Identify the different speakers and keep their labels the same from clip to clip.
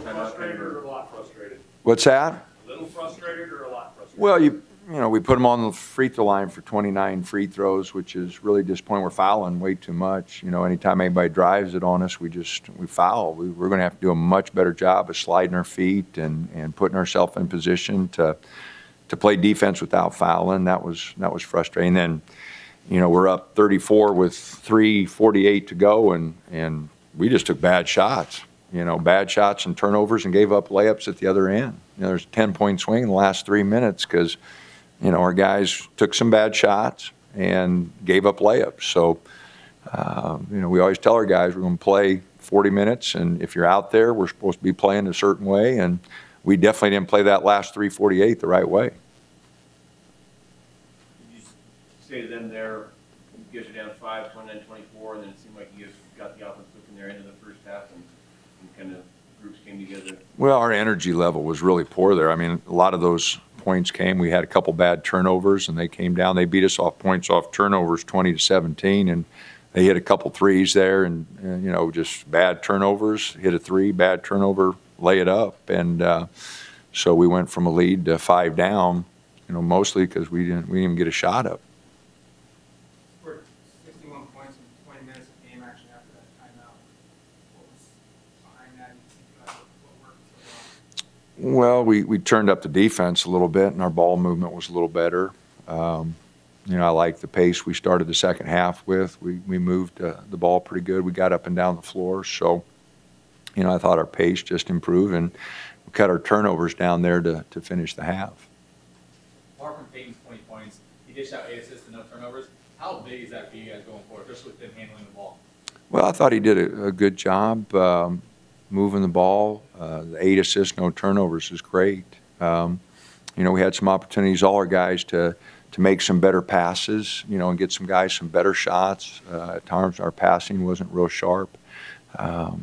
Speaker 1: Frustrated or a lot frustrated?
Speaker 2: What's that?
Speaker 1: A little frustrated or a lot frustrated?
Speaker 2: Well, you know, we put them on the free throw line for 29 free throws, which is really disappointing. We're fouling way too much. You know, anytime anybody drives it on us, we foul. We're going to have to do a much better job of sliding our feet and putting ourselves in position to play defense without fouling. That was frustrating. Then, you know, we're up 34 with 3:48 to go, and we just took bad shots. You know, bad shots and turnovers, and gave up layups at the other end. You know, there's a 10-point swing in the last 3 minutes because, you know, our guys took some bad shots and gave up layups. So, you know, we always tell our guys we're going to play 40 minutes, and if you're out there, we're supposed to be playing a certain way, and we definitely didn't play that last 3:48 the right way.
Speaker 3: Did you say to them there, you guys are down 5, 29-24, and then it seemed like you guys got the offense looking there into the first half, and kind of groups came together? Well,
Speaker 2: our energy level was really poor there. I mean, a lot of those points came. We had a couple bad turnovers, and they came down. They beat us off points off turnovers 20-17, and they hit a couple threes there, and you know, just bad turnovers. Hit a three, bad turnover, lay it up, and so we went from a lead to 5 down. You know, mostly because we didn't even get a shot up.
Speaker 4: Scored 61 points in 20 minutes of game actually after that timeout. What was behind that? What worked so
Speaker 2: well? Well, we turned up the defense a little bit, and our ball movement was a little better. You know, I like the pace we started the second half with. We moved the ball pretty good. We got up and down the floor. So, you know, I thought our pace just improved, and we cut our turnovers down there to finish the half.
Speaker 5: Apart from Peyton's 20 points, he dished out 8 assists and no turnovers. How big is that for you guys going forward, especially with them handling the ball?
Speaker 2: Well, I thought he did a good job moving the ball. The 8 assists, no turnovers is great. You know, we had some opportunities, all our guys, to make some better passes, you know, and get some guys some better shots. At times our passing wasn't real sharp. But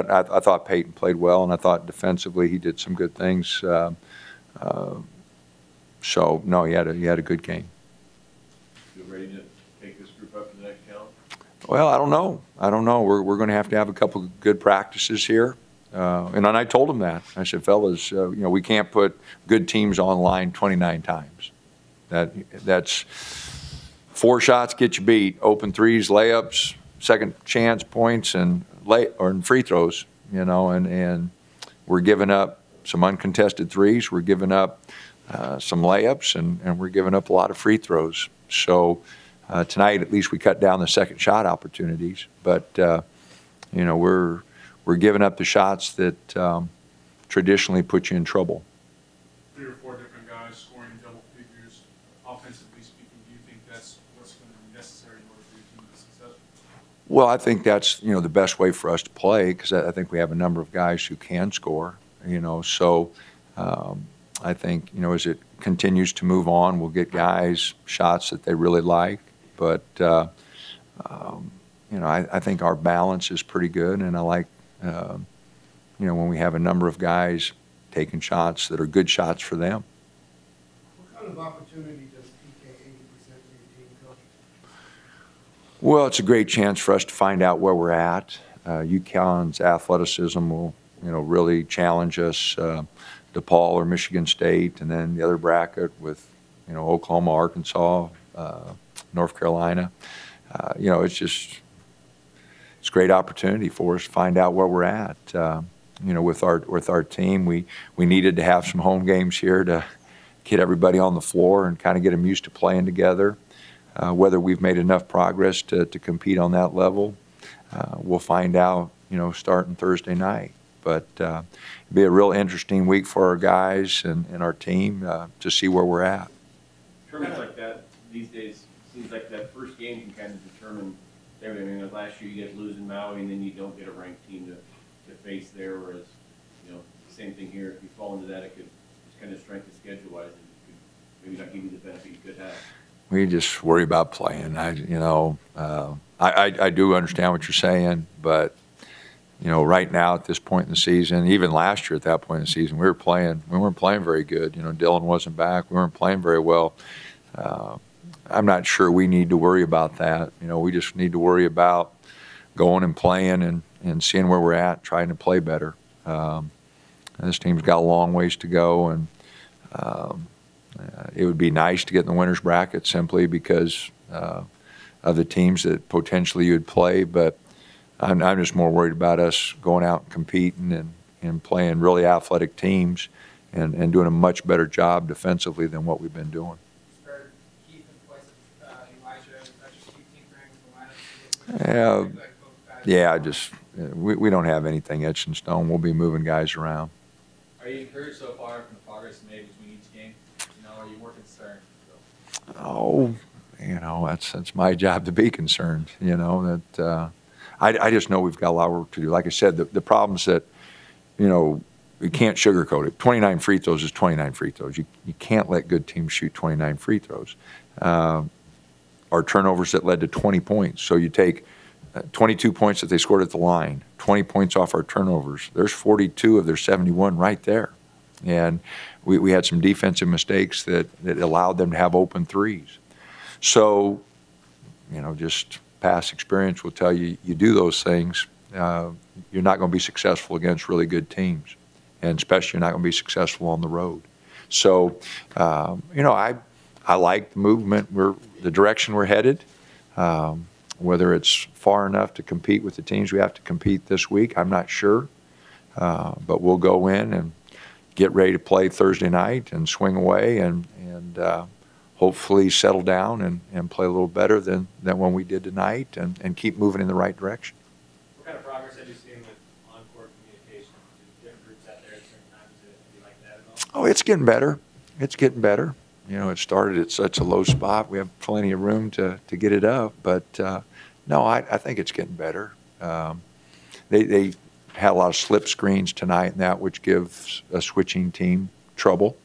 Speaker 2: I thought Peyton played well, and I thought defensively he did some good things. So, no, he had a good game.
Speaker 3: Feel ready to take this group up to the next challenge?
Speaker 2: Well, I don't know. We're going to have a couple of good practices here. And I told them that. I said, fellas, you know, we can't put good teams on line 29 times. That's 4 shots get you beat, open threes, layups, second chance points, and free throws. You know, and we're giving up some uncontested threes. We're giving up some layups, and we're giving up a lot of free throws. So tonight, at least we cut down the second shot opportunities. But you know, we're giving up the shots that traditionally put you in trouble.
Speaker 4: 3 or 4 different guys scoring double figures, offensively speaking. Do you think that's what's going to be necessary in order for your team to be successful?
Speaker 2: Well, I think that's, you know, the best way for us to play, because I think we have a number of guys who can score. You know, so I think, you know, as it continues to move on, we'll get guys shots that they really like. But you know, I think our balance is pretty good, and I like. You know, when we have a number of guys taking shots that are good shots for them.
Speaker 6: What kind of opportunity does PK 80% for your team, Coach?
Speaker 2: Well, it's a great chance for us to find out where we're at. UConn's athleticism will, you know, really challenge us. DePaul or Michigan State, and then the other bracket with, you know, Oklahoma, Arkansas, North Carolina. You know, it's a great opportunity for us to find out where we're at. You know, with our team, we needed to have some home games here to get everybody on the floor and kind of get them used to playing together. Whether we've made enough progress to compete on that level, we'll find out, you know, starting Thursday night. But it'll be a real interesting week for our guys and our team to see where we're at.
Speaker 3: Tournaments like that these days, seems like that first game can kind of determine everything. I mean, like last year you guys lose in Maui, and then you don't get a ranked team to face there, whereas, you know, the same thing here. If you fall into that, it could just kind of strength of schedule-wise, and it could maybe not give you the benefit you could have.
Speaker 2: We just worry about playing. You know, I do understand what you're saying, but, you know, right now at this point in the season, even last year at that point in the season, we weren't playing very good. You know, Dylan wasn't back. We weren't playing very well. I'm not sure we need to worry about that. You know, we just need to worry about going and playing and seeing where we're at, trying to play better. This team's got a long ways to go, and it would be nice to get in the winner's bracket simply because of the teams that potentially you would play, but I'm just more worried about us going out and competing and playing really athletic teams and doing a much better job defensively than what we've been doing.
Speaker 4: Started Keith in place of Elijah. Is that just two team things?
Speaker 2: Yeah, we don't have anything etched in stone. We'll be moving guys around.
Speaker 5: Are you encouraged so far from the progress made between each game? Are you more concerned?
Speaker 2: Oh, that's my job to be concerned. I just know we've got a lot of work to do. Like I said, the problems that, we can't sugarcoat it. 29 free throws is 29 free throws. You can't let good teams shoot 29 free throws. Our turnovers that led to 20 points. So you take 22 points that they scored at the line, 20 points off our turnovers. There's 42 of their 71 right there. And we had some defensive mistakes that allowed them to have open threes. So, just past experience will tell you, you do those things, you're not going to be successful against really good teams. And especially you're not going to be successful on the road. So, I like the movement. The direction we're headed. Whether it's far enough to compete with the teams we have to compete this week, I'm not sure. But we'll go in and get ready to play Thursday night and swing away and hopefully settle down and play a little better than when we did tonight and keep moving in the right direction.
Speaker 1: What kind of progress have you seen with on-court communication? Do different groups out there at certain times? Do you like that at all?
Speaker 2: Oh, it's getting better. It's getting better. It started at such a low spot. We have plenty of room to get it up. But, no, I think it's getting better. They had a lot of slip screens tonight and that, which gives a switching team trouble.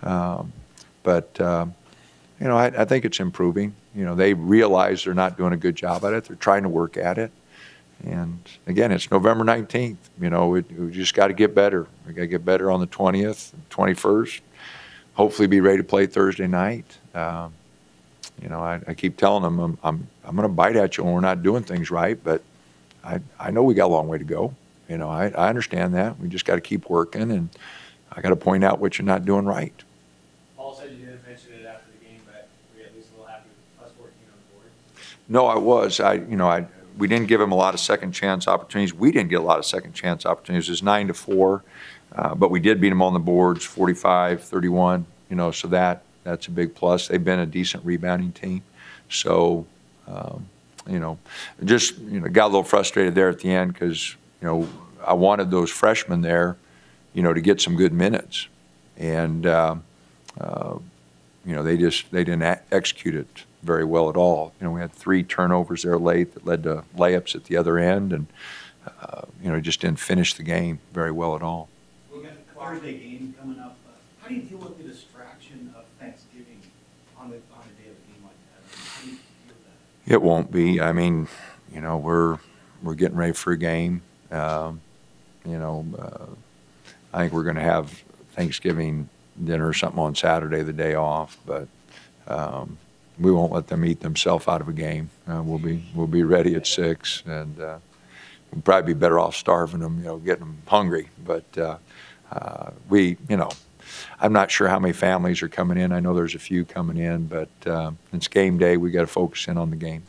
Speaker 2: But I think it's improving. They realize they're not doing a good job at it. They're trying to work at it. And, again, it's November 19th. We just got to get better. We got to get better on the 20th, 21st. Hopefully be ready to play Thursday night. I keep telling them I'm going to bite at you when we're not doing things right, but I know we got a long way to go. I understand that. We just got to keep working, and I got to point out what you're not doing right.
Speaker 1: Paul said you didn't mention it after the game, but were you at least a little happy with us working on the board?
Speaker 2: No, I was. We didn't give him a lot of second chance opportunities. We didn't get a lot of second chance opportunities. It was 9-4, but we did beat them on the boards, 45-31. So that's a big plus. They've been a decent rebounding team. So, just got a little frustrated there at the end because I wanted those freshmen there, to get some good minutes, and they didn't execute it very well at all. We had 3 turnovers there late that led to layups at the other end, and just didn't finish the game very well at all.
Speaker 7: We got the Thursday game coming up. How do you deal with the distraction of Thanksgiving on a day of a game like that? How do you deal with that?
Speaker 2: It won't be. I mean, we're getting ready for a game. I think we're going to have Thanksgiving dinner or something on Saturday, the day off, but we won't let them eat themselves out of a game. We'll be ready at 6, and we'll probably be better off starving them, getting them hungry. But I'm not sure how many families are coming in. I know there's a few coming in, but it's game day. We got to focus in on the game.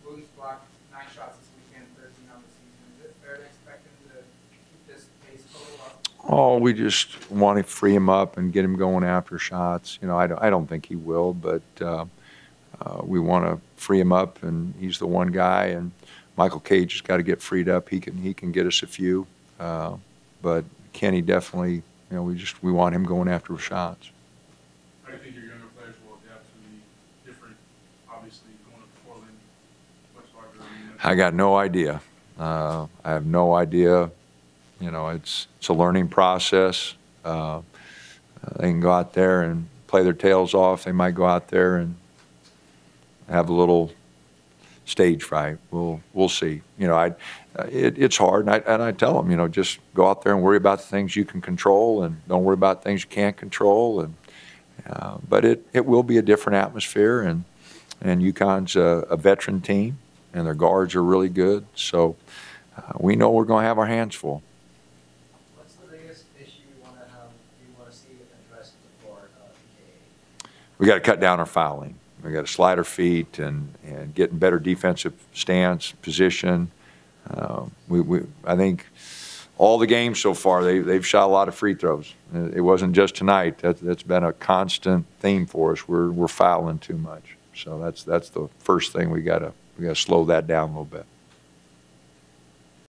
Speaker 4: Williams blocked 9 shots this weekend, 13 on the season. Is it fair to expect him to keep this pace total up?
Speaker 2: Oh, we just want to free him up and get him going after shots. I don't think he will, but we want to free him up, and he's the one guy. And Michael Cage has got to get freed up. He can get us a few, but Kenny definitely. We want him going after shots.
Speaker 8: How do you think your younger players will adapt to the different, obviously, going to Portland, much larger arena?
Speaker 2: I got no idea. I have no idea. It's a learning process. They can go out there and play their tails off. They might go out there and have a little stage fright. We'll see. It's hard, and I tell them, just go out there and worry about the things you can control, and don't worry about things you can't control. And but it will be a different atmosphere, and UConn's a veteran team, and their guards are really good. So we know we're going to have our hands full.
Speaker 9: What's the biggest issue you want to see addressed before PKA?
Speaker 2: We got to cut down our fouling. We got to slide our feet and get better defensive stance, position. I think all the games so far, they've shot a lot of free throws. It wasn't just tonight. That's been a constant theme for us. We're fouling too much. So that's the first thing we got to slow that down a little bit.